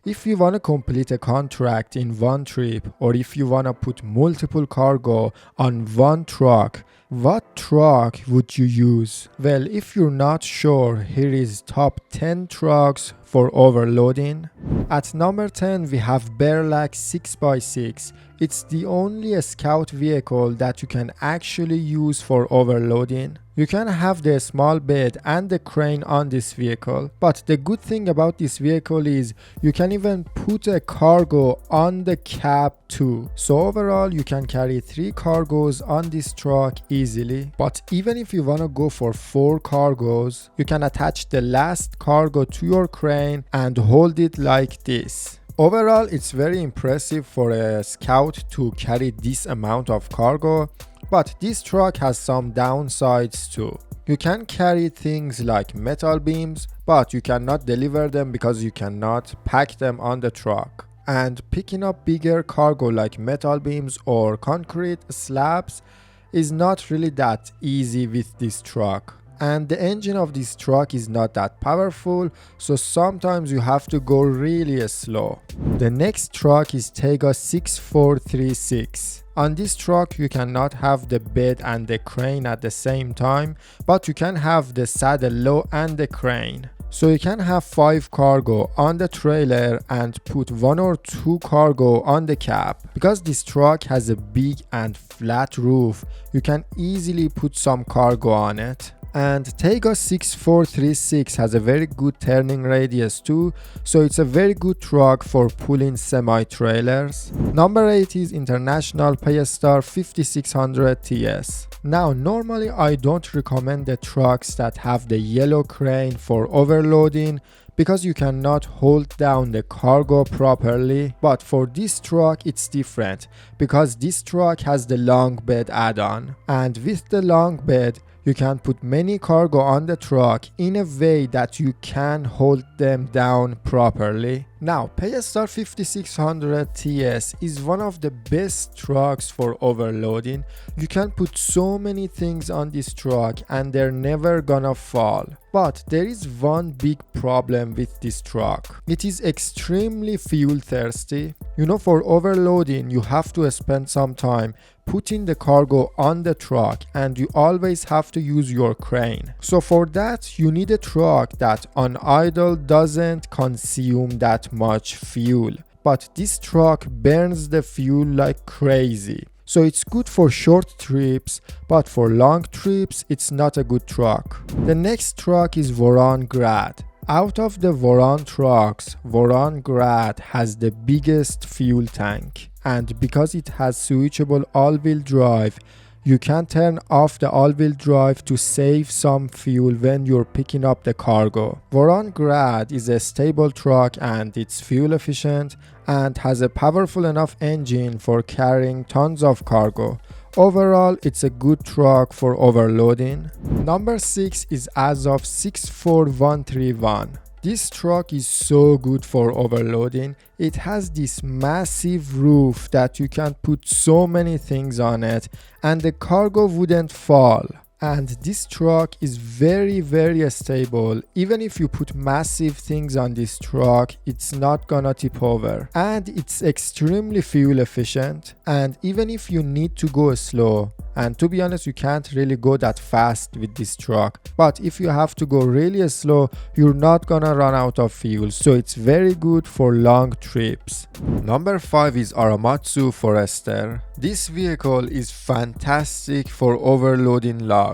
If you want to complete a contract in one trip, or if you want to put multiple cargo on one truck, what truck would you use? Well, if you're not sure, here is top 10 trucks for overloading. At number 10 we have Berlac 6x6. It's the only scout vehicle that you can actually use for overloading. You can have the small bed and the crane on this vehicle, but the good thing about this vehicle is you can even put a cargo on the cab too. So overall you can carry 3 cargos on this truck easily. But even if you want to go for 4 cargos, you can attach the last cargo to your crane and hold it like this. Overall, it's very impressive for a scout to carry this amount of cargo, but this truck has some downsides too. You can carry things like metal beams, but you cannot deliver them because you cannot pack them on the truck. And picking up bigger cargo like metal beams or concrete slabs is not really that easy with this truck. And the engine of this truck is not that powerful, so sometimes you have to go really slow. The next truck is Tega 6436. On this truck you cannot have the bed and the crane at the same time, but you can have the saddle low and the crane. So you can have 5 cargo on the trailer and put 1 or 2 cargo on the cab. Because this truck has a big and flat roof, you can easily put some cargo on it. And Tega 6436 has a very good turning radius too, so it's a very good truck for pulling semi-trailers. Number 8 is International Paystar 5600 TS. Now normally I don't recommend the trucks that have the yellow crane for overloading because you cannot hold down the cargo properly, but for this truck it's different because this truck has the long bed add-on, and with the long bed you can put many cargo on the truck in a way that you can hold them down properly. Now, Paystar 5600 TS is one of the best trucks for overloading. You can put so many things on this truck and they're never gonna fall. But there is one big problem with this truck. It is extremely fuel thirsty. You know, for overloading you have to spend some time putting the cargo on the truck and you always have to use your crane. So for that you need a truck that on idle doesn't consume that much fuel. But this truck burns the fuel like crazy. So it's good for short trips, but for long trips it's not a good truck. The next truck is Vorongrád. Out of the Voron trucks, Vorongrád has the biggest fuel tank, and because it has switchable all-wheel drive, you can turn off the all-wheel drive to save some fuel when you're picking up the cargo. Vorongrád is a stable truck and it's fuel efficient and has a powerful enough engine for carrying tons of cargo. Overall, it's a good truck for overloading. Number 6 is Azov 64131. This truck is so good for overloading. It has this massive roof that you can put so many things on it and the cargo wouldn't fall. And this truck is very stable. Even if you put massive things on this truck, it's not gonna tip over. And it's extremely fuel efficient. And even if you need to go slow, and to be honest you can't really go that fast with this truck, but if you have to go really slow, you're not gonna run out of fuel, so it's very good for long trips. Number 5 is Aramatsu Forester. This vehicle is fantastic for overloading logs.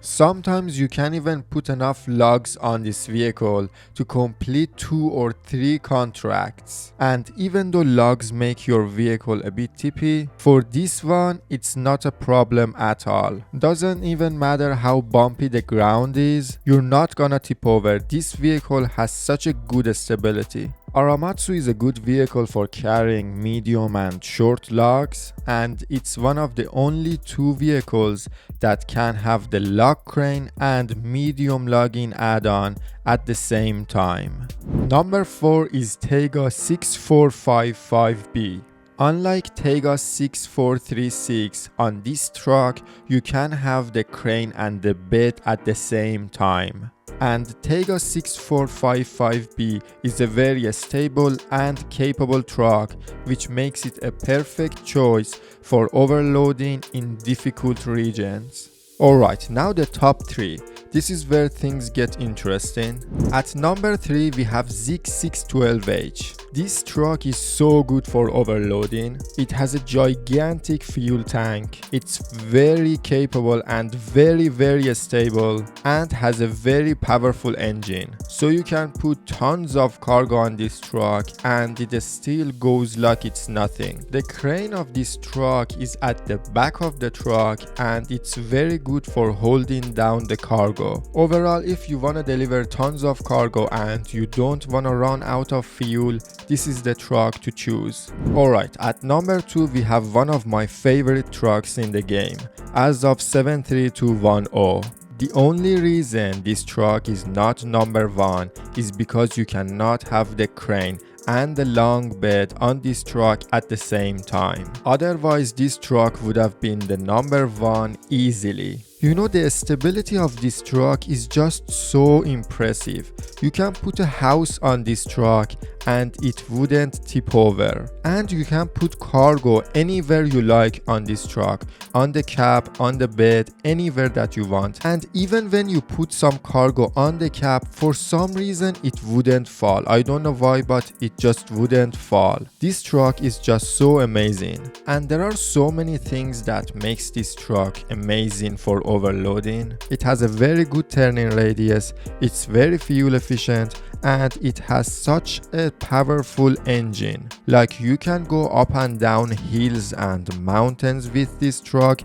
Sometimes you can even put enough logs on this vehicle to complete 2 or 3 contracts. And even though logs make your vehicle a bit tippy, for this one it's not a problem at all. Doesn't even matter how bumpy the ground is, you're not gonna tip over. This vehicle has such a good stability. Aramatsu is a good vehicle for carrying medium and short logs, and it's one of the only 2 vehicles that can have the log crane and medium logging add-on at the same time. Number 4 is Tega 6455B. Unlike Tega 6436, on this truck you can have the crane and the bed at the same time. And Tega 6455B is a very stable and capable truck, which makes it a perfect choice for overloading in difficult regions. Alright, now the top 3. This is where things get interesting. At number 3 we have Zig 612H. This truck is so good for overloading. It has a gigantic fuel tank. It's very capable and very stable, and has a very powerful engine. So you can put tons of cargo on this truck and it still goes like it's nothing. The crane of this truck is at the back of the truck and it's very good for holding down the cargo. Overall, if you want to deliver tons of cargo and you don't want to run out of fuel, this is the truck to choose. Alright, at number 2 we have one of my favorite trucks in the game, Azov 73210. The only reason this truck is not number 1 is because you cannot have the crane and the long bed on this truck at the same time. Otherwise, this truck would have been the number 1 easily. You know, the stability of this truck is just so impressive. You can put a house on this truck and it wouldn't tip over. And you can put cargo anywhere you like on this truck, on the cab, on the bed, anywhere that you want. And even when you put some cargo on the cab, for some reason it wouldn't fall. I don't know why, but it just wouldn't fall. This truck is just so amazing. And there are so many things that makes this truck amazing for overloading. It has a very good turning radius, it's very fuel efficient, and it has such a powerful engine. Like, you can go up and down hills and mountains with this truck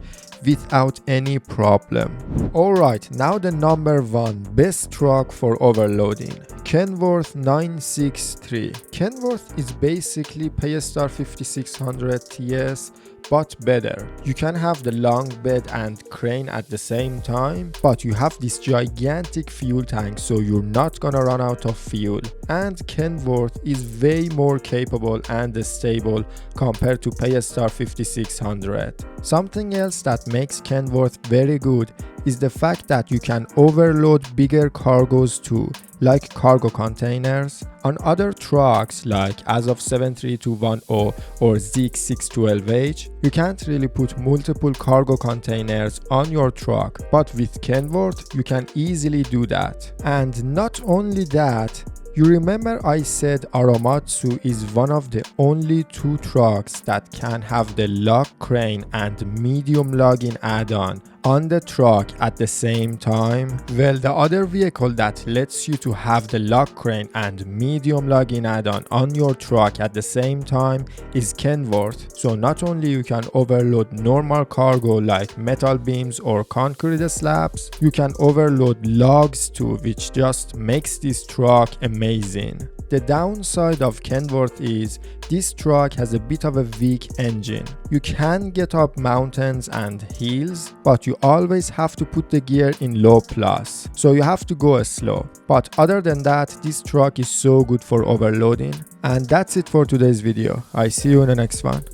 without any problem. Alright, now the number 1 best truck for overloading, Kenworth 963. Kenworth is basically Paystar 5600 TS, but better. You can have the long bed and crane at the same time, but you have this gigantic fuel tank, so you're not gonna run out of fuel. And Kenworth is way more capable and stable compared to Paystar 5600. Something else that makes Kenworth very good is the fact that you can overload bigger cargos too, like cargo containers. On other trucks like Azov 73210 or Zig 612H, you can't really put multiple cargo containers on your truck, but with Kenworth you can easily do that. And not only that, you remember I said Aramatsu is one of the only 2 trucks that can have the log crane and medium logging add-on on the truck at the same time? Well, the other vehicle that lets you to have the log crane and medium logging add-on on your truck at the same time is Kenworth. So not only you can overload normal cargo like metal beams or concrete slabs, you can overload logs too, which just makes this truck amazing. The downside of Kenworth is this truck has a bit of a weak engine. You can get up mountains and hills, but you always have to put the gear in low plus, so you have to go slow. But other than that, this truck is so good for overloading. And that's it for today's video. I see you in the next one.